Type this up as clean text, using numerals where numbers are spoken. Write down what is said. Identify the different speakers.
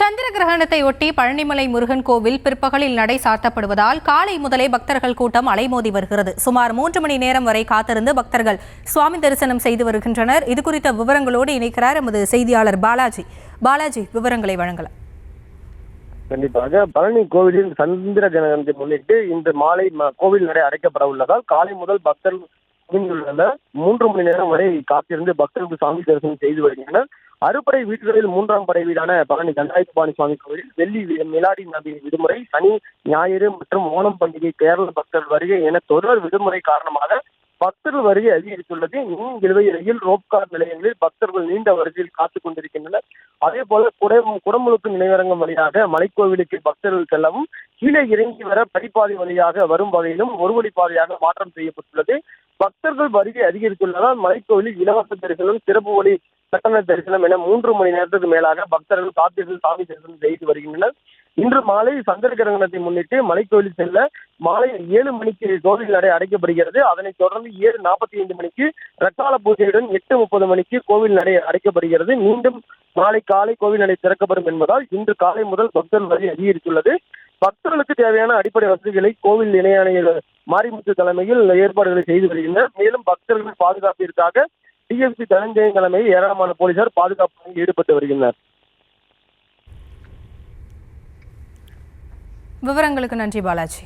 Speaker 1: சந்திர கிரகணத்தை ஒட்டி பழனிமலை முருகன் கோவில் பிற்பகலில் நடை சாத்தப்படுவதால் காலை முதலே பக்தர்கள் கூட்டம் அலைமோதி வருகிறது. சுமார் 3 மணி நேரம் வரை காத்திருந்து பக்தர்கள் சுவாமி தரிசனம் செய்து வருகின்றனர். இதுகுறித்த விவரங்களோடு இணைக்கிறார் எமது செய்தியாளர் பாலாஜி. பாலாஜி, விவரங்களை வழங்கலாம்.
Speaker 2: கண்டிப்பாக பழனி கோவிலில் சந்திர கிரகணத்தை முன்னிட்டு இன்று மாலை கோவில் நடை அடைக்கப்பட உள்ளதால் காலை முதல் பக்தர்கள் 3 மணி நேரம் வரை காத்திருந்து பக்தர்களுக்கு சாமி தரிசனம் செய்து வருகின்றனர். அறுபடை வீடுகளில் 3ஆம் படை வீடான பழனி தண்டாயுதபாணி சுவாமி கோவிலில் வெள்ளி மிலாடி நபி விடுமுறை, சனி ஞாயிறு மற்றும் ஓணம் பண்டிகை, கேரள பக்தர்கள் வருகை என தொடர் விடுமுறை காரணமாக பக்தர்கள் வருகை அதிகரித்துள்ளது. மின் இழுவை ரயில், ரோப்கார் நிலையங்களில் பக்தர்கள் நீண்ட வரிசையில் காத்துக் கொண்டிருக்கின்றனர். அதே போல குடமுழுக்கு நினைவரங்கம் வழியாக மலைக்கோவிலுக்கு பக்தர்கள் செல்லவும் கீழே இறங்கி வர படிப்பாதை வழியாக வரும் வகையிலும் ஒரு வழிப்பாதையாக மாற்றம் செய்யப்பட்டுள்ளது. பக்தர்கள் வருகை அதிகரித்துள்ளதால் மலைக்கோவிலில் இலவச தரிசனம், சிறப்பு வழி கட்டண தரிசனம் என 3 மணி நேரத்துக்கு மேலாக பக்தர்கள் காத்திருந்து சாமி தரிசனம் செய்து வருகின்றனர். இன்று மாலை சந்திர கிரகணத்தை முன்னிட்டு மலைக்கோவில் செல்ல மாலை 7 மணிக்கு கோவில் நடை அடைக்கப்படுகிறது. அதனைத் தொடர்ந்து 7:45 மணிக்கு ரக்கால பூஜையுடன் 8:30 மணிக்கு கோவில் நடை அடைக்கப்படுகிறது. மீண்டும் நாளை காலை கோவில் நடை திறக்கப்படும் என்பதால் இன்று காலை முதல் பக்தர்கள் வருகை அதிகரித்துள்ளது. பக்தர்களுக்கு தேவையான அடிப்படை வசதிகளை கோவில் இணை ஆணையர் மாரிமுத்து தலைமையில் ஏற்பாடுகளை செய்து வருகின்றனர். மேலும் பக்தர்களின் பாதுகாப்பிற்காக டிஎஸ்பி தனஞ்சயன் தலைமையில் ஏராளமான போலீசார் பாதுகாப்பு ஈடுபட்டு வருகின்றனர்.
Speaker 1: விவரங்களுக்கு நன்றி பாலாஜி.